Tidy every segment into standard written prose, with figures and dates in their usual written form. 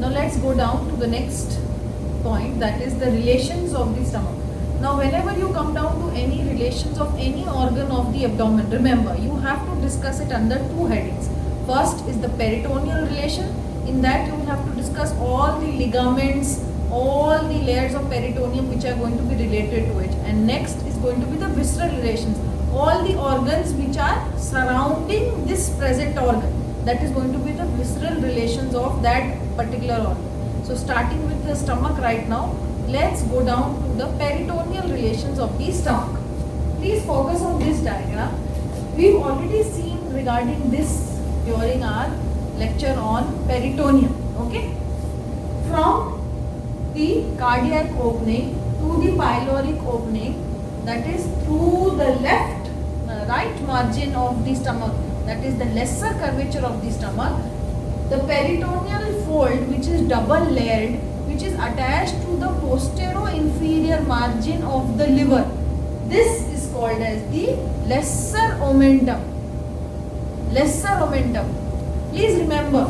Now let's go down to the next point, that is the relations of the stomach. Now whenever you come down to any relations of any organ of the abdomen, remember you have to discuss it under two headings. First is the peritoneal relation. In that you will have to discuss all the ligaments, all the layers of peritoneum which are going to be related to it. And next is going to be the visceral relations, all the organs which are surrounding this present organ. That is going to be the visceral relations of that particular organ. So starting with the stomach right now, let's go down to the peritoneal relations of the stomach. Please focus on this diagram. We've already seen regarding this during our lecture on peritoneum. Okay? From the cardiac opening to the pyloric opening, that is through the right margin of the stomach, that is the lesser curvature of the stomach, the peritoneal fold, which is double layered, which is attached to the posterior-inferior margin of the liver. This is called as the lesser omentum. Lesser omentum. Please remember,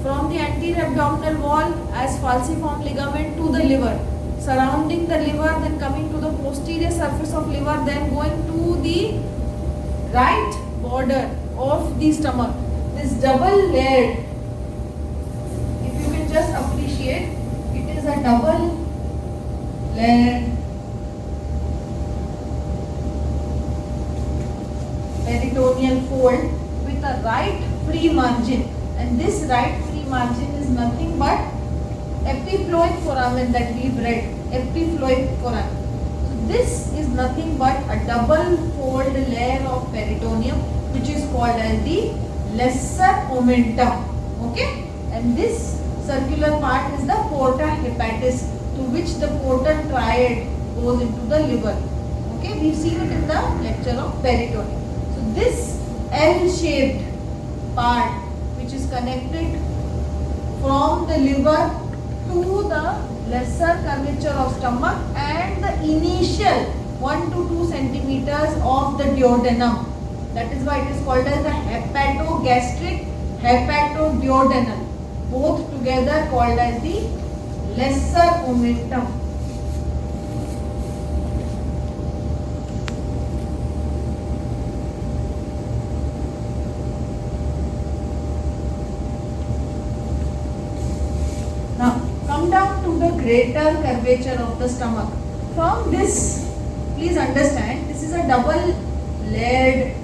from the anterior abdominal wall as falciform ligament to the liver, surrounding the liver, then coming to the posterior surface of liver, then going to the right border of the stomach. This double layered, if you can just appreciate, it is a double layered peritoneal fold with a right free margin, and this right free margin is nothing but epiploic foramen that we read, epiploic foramen. So this is nothing but a double fold layer of peritoneum which is called as the lesser omentum. Okay, and this circular part is the porta hepatis, to which the portal triad goes into the liver. Okay, we've seen it in the lecture of peritoneum. So this L-shaped part which is connected from the liver to the lesser curvature of stomach and the initial 1 to 2 centimeters of the duodenum. That is why it is called as the hepatogastric hepatoduodenal. Both together called as the lesser omentum. Now come down to the greater curvature of the stomach. From this, please understand, this is a double layered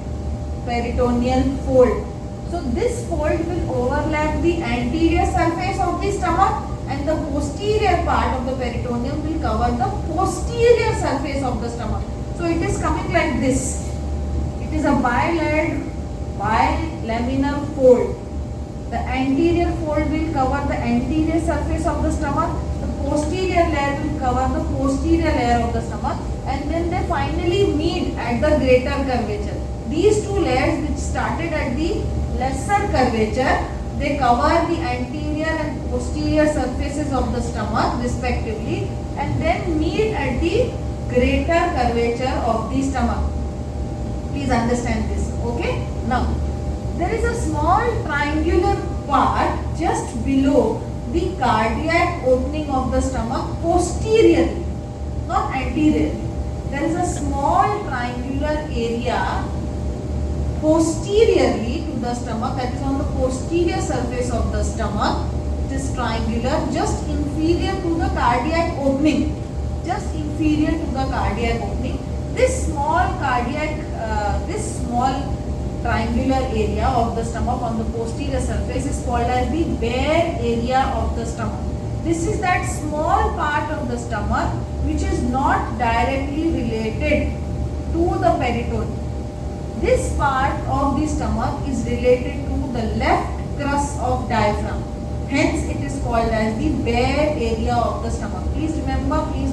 peritoneal fold. So this fold will overlap the anterior surface of the stomach, and the posterior part of the peritoneum will cover the posterior surface of the stomach. So it is coming like this. It is a bilayered bilaminar fold. The anterior fold will cover the anterior surface of the stomach. The posterior layer will cover the posterior layer of the stomach, and then they finally meet at the greater curvature. These two layers, which started at the lesser curvature, they cover the anterior and posterior surfaces of the stomach respectively, and then meet at the greater curvature of the stomach. Please understand this. Okay. Now there is a small triangular part just below the cardiac opening of the stomach posteriorly, not anteriorly. There is a small triangular area posteriorly to the stomach, that is on the posterior surface of the stomach. It is triangular, just inferior to the cardiac opening. Just inferior to the cardiac opening. This small triangular area of the stomach on the posterior surface is called as the bare area of the stomach. This is that small part of the stomach which is not directly related to the peritoneum. This part of the stomach is related to the left crus of diaphragm. Hence it is called as the bare area of the stomach. Please remember, please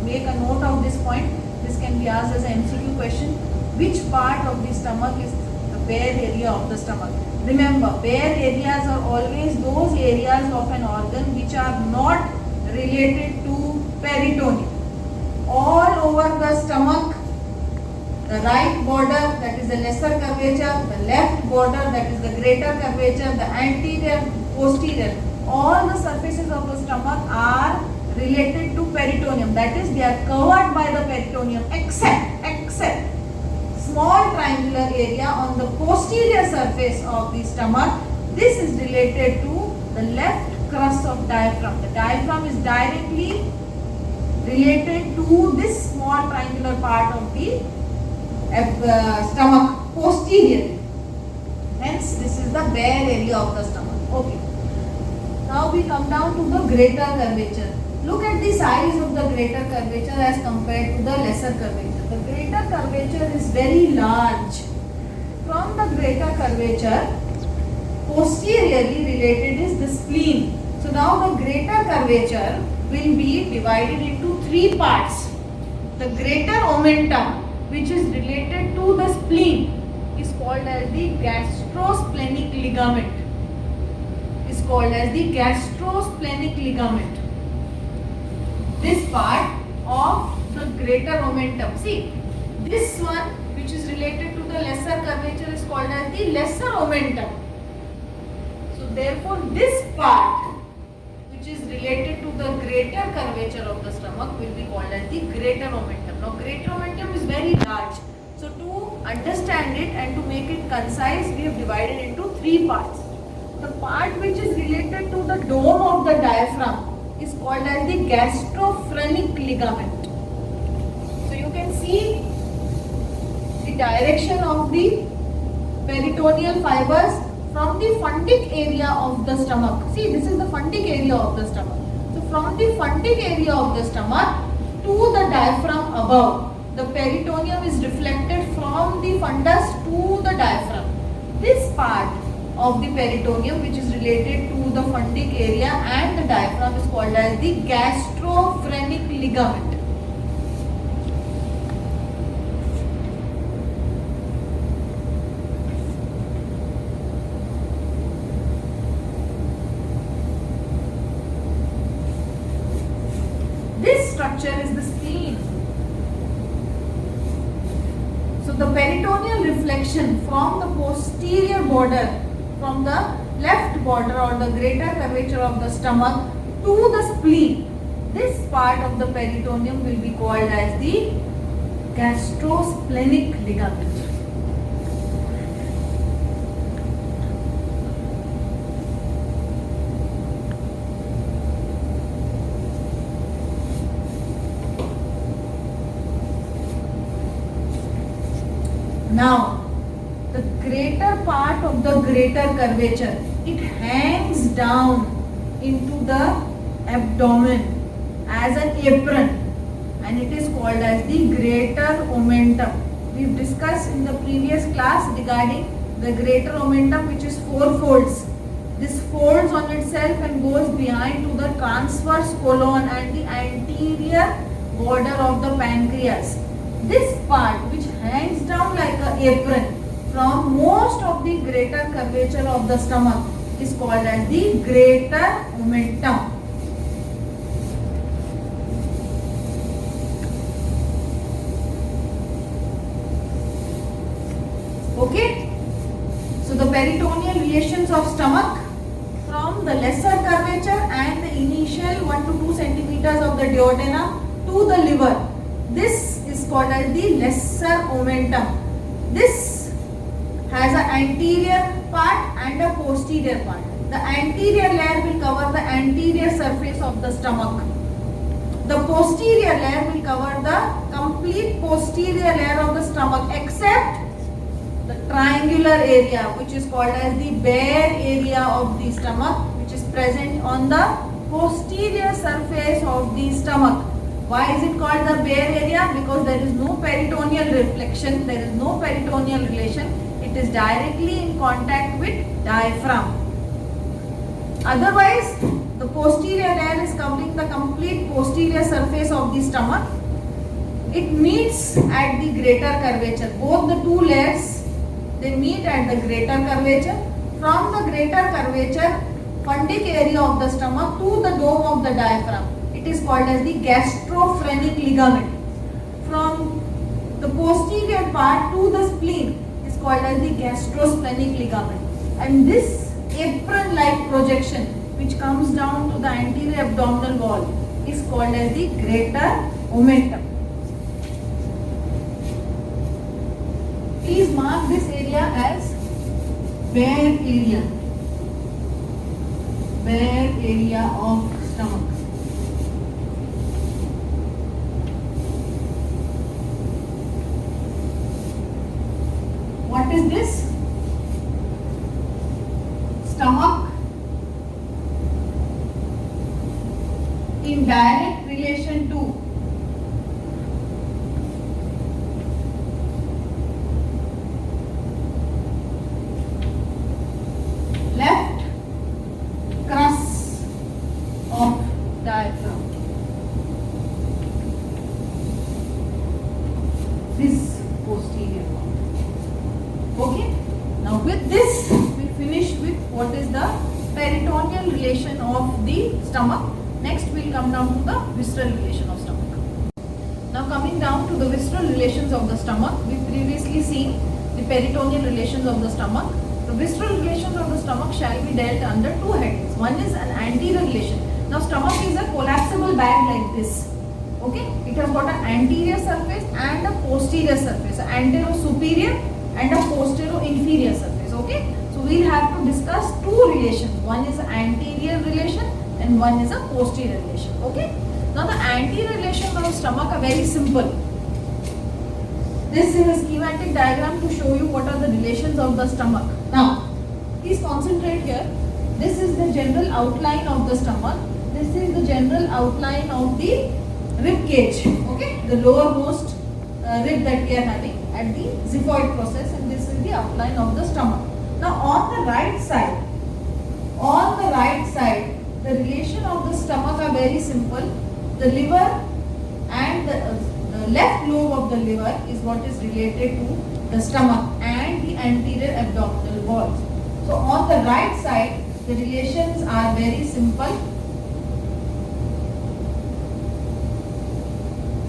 make a note of this point. This can be asked as an MCQ question. Which part of the stomach is the bare area of the stomach? Remember, bare areas are always those areas of an organ which are not related to peritoneum. All over the stomach, the right border, that is the lesser curvature, the left border, that is the greater curvature, the anterior, posterior, all the surfaces of the stomach are related to peritoneum. That is, they are covered by the peritoneum except small triangular area on the posterior surface of the stomach. This is related to the left crust of diaphragm. The diaphragm is directly related to this small triangular part of the stomach posterior. Hence, this is the bare area of the stomach. Okay. Now we come down to the greater curvature. Look at the size of the greater curvature as compared to the lesser curvature. The greater curvature is very large. From the greater curvature, posteriorly related is the spleen. So now the greater curvature will be divided into three parts. The greater omentum, which is related to the spleen, is called as the gastrosplenic ligament. Is called as the gastrosplenic ligament. This part of the greater omentum. See, this one which is related to the lesser curvature is called as the lesser omentum. So therefore, this part which is related to the greater curvature of the stomach will be called as the greater omentum. Now, greater omentum is very large. So to understand it and to make it concise, we have divided into three parts. The part which is related to the dome of the diaphragm is called as the gastrophrenic ligament. So you can see the direction of the peritoneal fibers from the fundic area of the stomach. See, this is the fundic area of the stomach. So from the fundic area of the stomach to the diaphragm above, the peritoneum is reflected from the fundus to the diaphragm. This part of the peritoneum which is related to the fundic area and the diaphragm is called as the gastrophrenic ligament. This structure is the spleen. So the peritoneal reflection from the posterior border, from the left border or the greater curvature of the stomach to the spleen, this part of the peritoneum will be called as the gastrosplenic ligament. Now, the greater part of the greater curvature, it hangs down into the abdomen as an apron and it is called as the greater omentum. We have discussed in the previous class regarding the greater omentum, which is four folds. This folds on itself and goes behind to the transverse colon and the anterior border of the pancreas. This part which hangs down like an apron from most of the greater curvature of the stomach is called as the greater omentum. Okay. So the peritoneal relations of stomach from the lesser curvature and the initial 1 to 2 centimeters of the duodenum to the liver. This is called as the lesser omentum. This has an anterior part and a posterior part. The anterior layer will cover the anterior surface of the stomach. The posterior layer will cover the complete posterior layer of the stomach except the triangular area, which is called as the bare area of the stomach, which is present on the posterior surface of the stomach. Why is it called the bare area? Because there is no peritoneal reflection, there is no peritoneal relation. It is directly in contact with diaphragm. Otherwise, the posterior layer is covering the complete posterior surface of the stomach. It meets at the greater curvature. Both the two layers, they meet at the greater curvature. From the greater curvature, fundic area of the stomach to the dome of the diaphragm, it is called as the gastrophrenic ligament. From the posterior part to the spleen is called as the gastrosplenic ligament. And this apron-like projection which comes down to the anterior abdominal wall is called as the greater omentum. Please mark this area as bare area. Bare area of stomach. What is this? Stomach in direct relation to left crus of diaphragm. This posterior one. Okay. Now with this we finish with what is the peritoneal relation of the stomach. Next we will come down to the visceral relation of stomach. Now coming down to the visceral relations of the stomach, we previously seen the peritoneal relations of the stomach. The visceral relations of the stomach shall be dealt under two headings. One is an anterior relation. Now stomach is a collapsible bag like this. Okay, it has got an anterior surface and a posterior surface, an antero-superior and a posterior-inferior surface. Okay, so we will have to discuss two relations. One is an anterior relation and one is a posterior relation. Okay, now the anterior relations of the stomach are very simple. This is a schematic diagram to show you what are the relations of the stomach. Now, please concentrate here. This is the general outline of the stomach. This is the general outline of the rib cage. Okay, the lowermost rib that we are having at the xiphoid process, and this is the outline of the stomach. Now, on the right side, the relation of the stomach are very simple. The liver and the left lobe of the liver is what is related to the stomach and the anterior abdominal wall. So on the right side, the relations are very simple.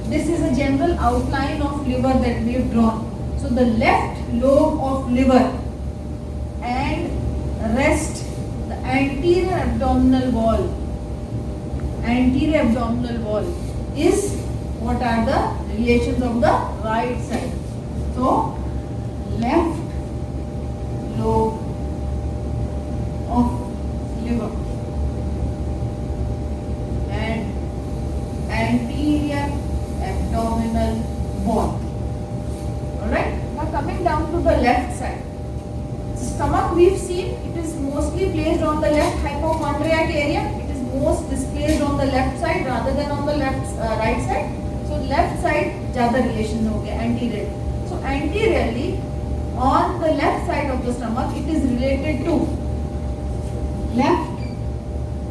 This is a general outline of liver that we have drawn. So the left lobe of liver and rest the anterior abdominal wall. Anterior abdominal wall is what are the relations of the right side. So left lobe of liver and anterior abdominal wall. Alright, now coming down to the left side. Stomach we have seen, it is mostly placed on the left hypochondriac area. It is most displaced on the left side rather than on the right side. So left side ज़्यादा relation हो गया anterior. So anteriorly on the left side of the stomach it is related to left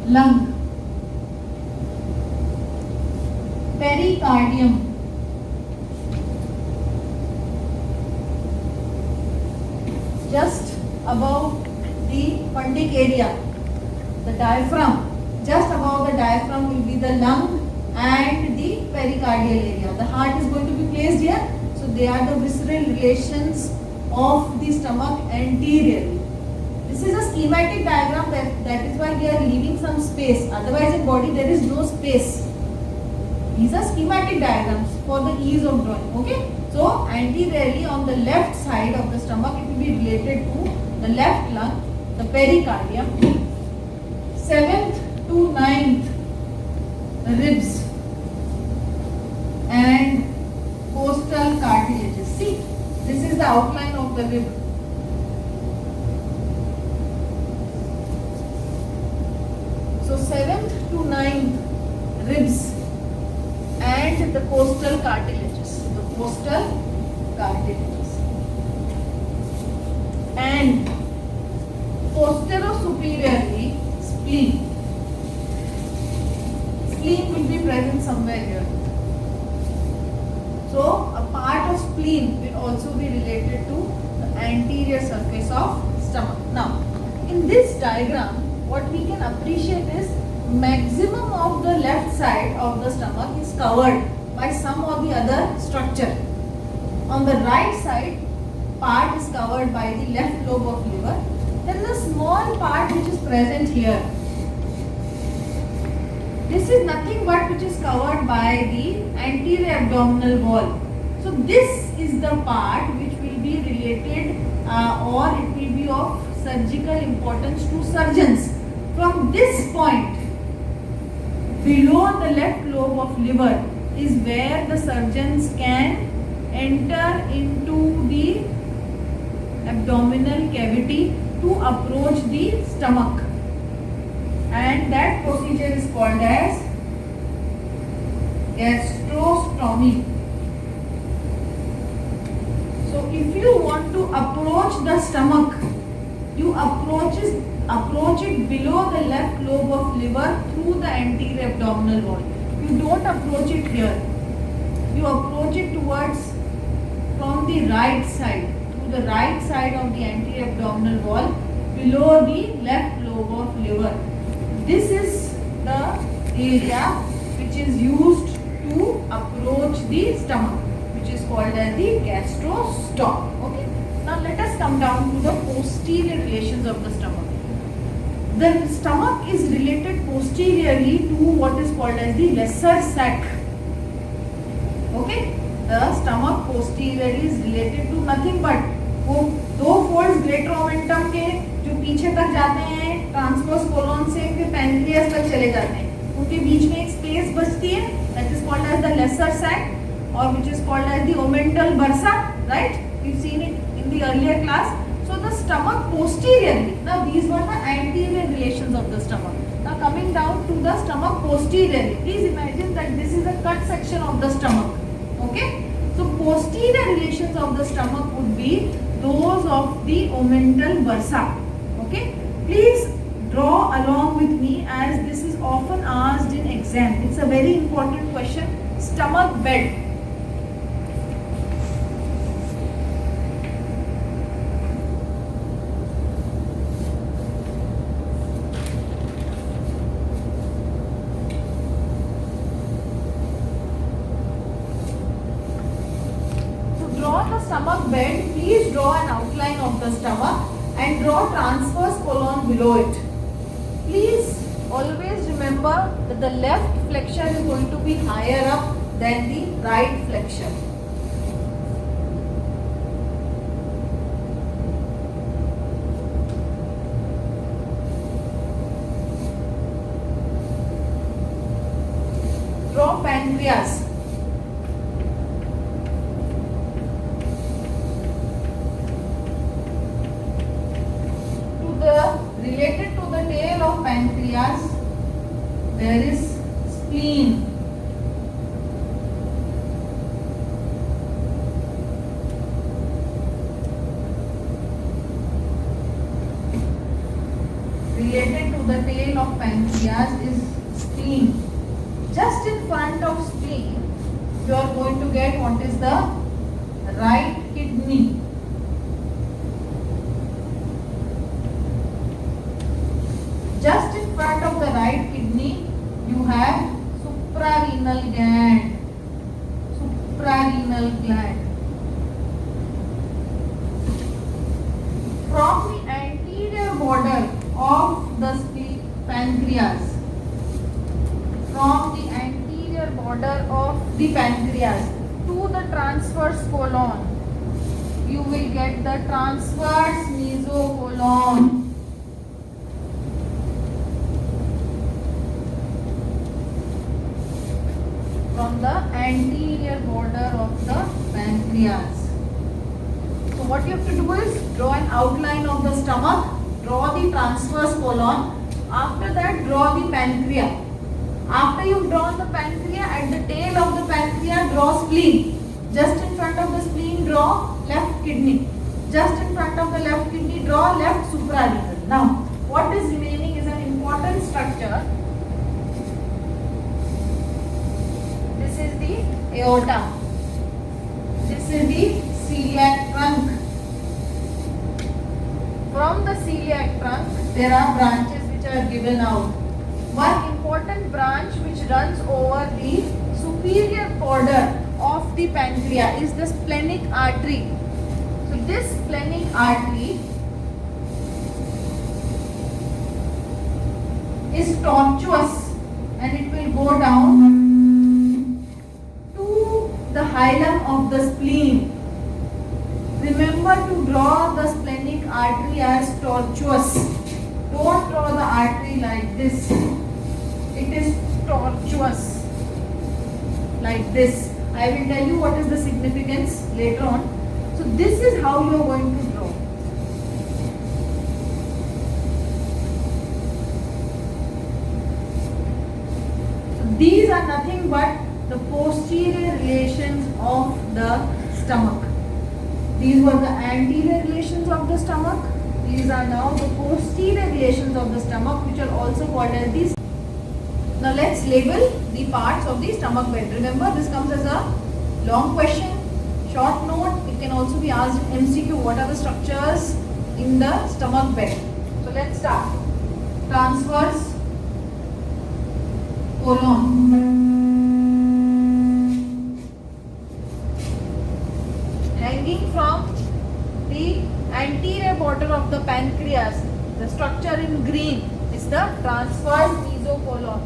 lung, pericardium, just above the fundic area, the diaphragm. Just above the diaphragm will be the lung and the pericardial area. The heart is going to be placed here. So they are the visceral relations of the stomach anteriorly. This is a schematic diagram, that is why we are leaving some space. Otherwise in body there is no space. These are schematic diagrams for the ease of drawing. Okay. So anteriorly on the left side of the stomach it will be related to the left lung, the pericardium, 7th to 9th ribs and costal cartilages. See, this is the outline of the rib. So 7th to 9th ribs and the costal cartilages. The costal cartilages. And posterior-superiorly spleen. Spleen will be present somewhere here. So a part of spleen will also be related to the anterior surface of stomach. Now, in this diagram, what we can appreciate is maximum of the left side of the stomach is covered by some or the other structure. On the right side, part is covered by the left lobe of liver. Then the small part which is present here this is nothing but which is covered by the anterior abdominal wall. So this is the part which will be related or it will be of surgical importance to surgeons. From this point below the left lobe of liver is where the surgeons can enter into the abdominal cavity to approach the stomach, and that procedure is called as gastrostomy. So if you want to approach the stomach, you approach it below the left lobe of liver through the anterior abdominal wall. You don't approach it here. You approach it towards from the right side, to the right side of the anterior abdominal wall below the left lobe of liver. This is the area which is used to approach the stomach, which is called as the gastrostome. Okay. Now let us come down to the posterior relations of the stomach. The stomach is related posteriorly to what is called as the lesser sac. Okay. The stomach posteriorly is related to nothing but वो दो folds greater omentum के जो पीछे तक जाते हैं transverse colon से फिर पैनक्रियास तक चले जाते हैं, उनके बीच में एक स्पेस बचती है that is called as the lesser sac और which is called as the omental bursa, right? We have seen it in the earlier class. So the stomach posteriorly, now these were the anterior relations of the stomach. Now coming down to the stomach posteriorly, please imagine that this is a cut section of the stomach. Okay, so posterior relations of the stomach would be those of the omental bursa. Okay, please draw along with me as this is often asked in exam. It's a very important question. Stomach bed. Stomach bed, please draw an outline of the stomach and draw transverse colon below it. Please always remember that the left flexion is going to be higher up than the right flexion. Draw pancreas. Related to the tail of pancreas, there is spleen. Related to the tail of pancreas is spleen. Just in front of spleen, you are going to get what is the right kidney. Just in front of the right kidney, you have suprarenal gland. Suprarenal gland. From the anterior border of the pancreas, from the anterior border of the pancreas to the transverse colon, you will get the transverse mesocolon. From the anterior border of the pancreas. So what you have to do is draw an outline of the stomach, draw the transverse colon, after that draw the pancreas. After you have drawn the pancreas, at the tail of the pancreas draw spleen. Just in front of the spleen draw left kidney. Just in front of the left kidney draw left suprarenal. Now what is remaining is an important structure. This is the aorta. This is the celiac trunk. From the celiac trunk, there are branches which are given out. One important branch which runs over the superior border of the pancreas is the splenic artery. So this splenic artery is tortuous. and it will go down to the hilum of the spleen. Remember to draw the splenic artery as tortuous. Don't draw the artery like this. It is tortuous, like this. I will tell you what is the significance later on. So this is how you are going to draw. So these are nothing but the posterior relations of the stomach. These were the anterior relations of the stomach. These are now the posterior relations of the stomach, which are also called as these. Now let's label the parts of the stomach bed. Remember, this comes as a long question, short note. It can also be asked in MCQ. What are the structures in the stomach bed? So let's start. Transverse colon. Hanging from the anterior border of the pancreas, the structure in green is the transverse mesocolon.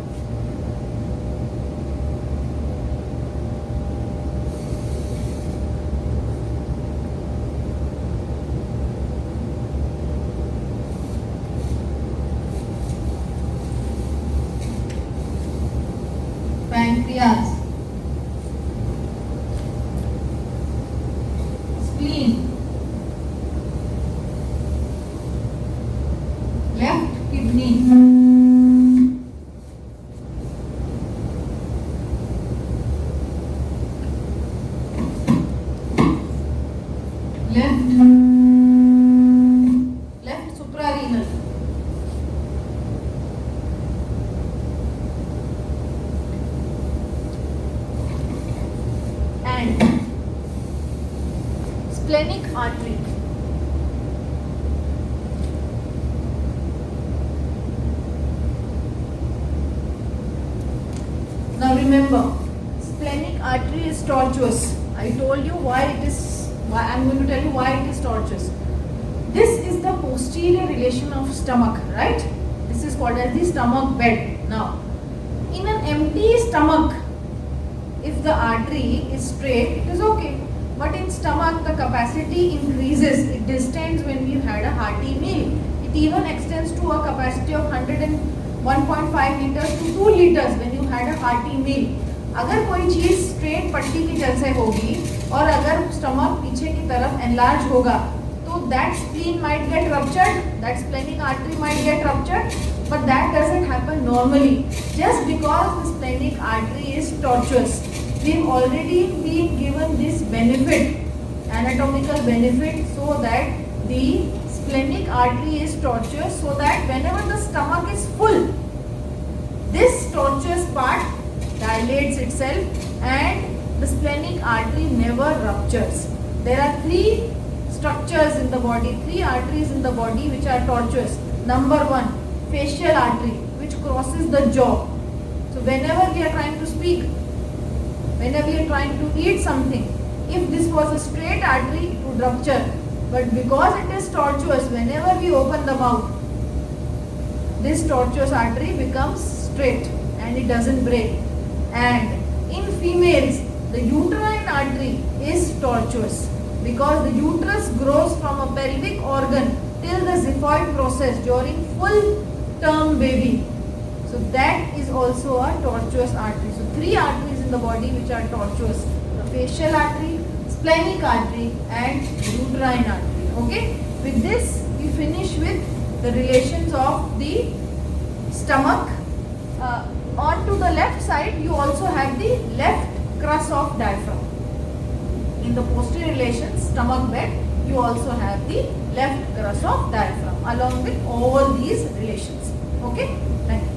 Pancreas, spleen, left kidney, left suprarenal, and splenic artery. Now remember, splenic artery is tortuous. I told you why it is, I am going to tell you why it is tortuous. This is the posterior relation of stomach, right? This is called as the stomach bed. Now, in an empty stomach, if the artery is straight, it is okay. But in stomach, the capacity increases. It distends when we had a hearty meal. It even extends to a capacity of 101.5 liters to 2 liters when you had a hearty meal. अगर कोई चीज़ straight पट्टी की जैसे होगी और अगर stomach पीछे की तरफ एनलार्ज होगा, तो that spleen might get ruptured, that splenic artery might get ruptured, but that doesn't happen normally. Just because the splenic artery is tortuous, we've already been given this benefit, anatomical benefit, so that the splenic artery is tortuous, so that whenever the stomach is full, this tortuous part dilates itself and the splenic artery never ruptures. There are three structures in the body, three arteries in the body which are tortuous. Number one, facial artery, which crosses the jaw. So whenever we are trying to speak, whenever we are trying to eat something, if this was a straight artery, it would rupture. But because it is tortuous, whenever we open the mouth, this tortuous artery becomes straight and it doesn't break. And in females, the uterine artery is tortuous because the uterus grows from a pelvic organ till the xiphoid process during full term baby. So that is also a tortuous artery. So three arteries in the body which are tortuous: the facial artery, splenic artery and uterine artery. Okay. With this we finish with the relations of the stomach. On to the left side, you also have the left crus of diaphragm. In the posterior relations, stomach bed, you also have the left crus of diaphragm along with all these relations. Okay, thank you.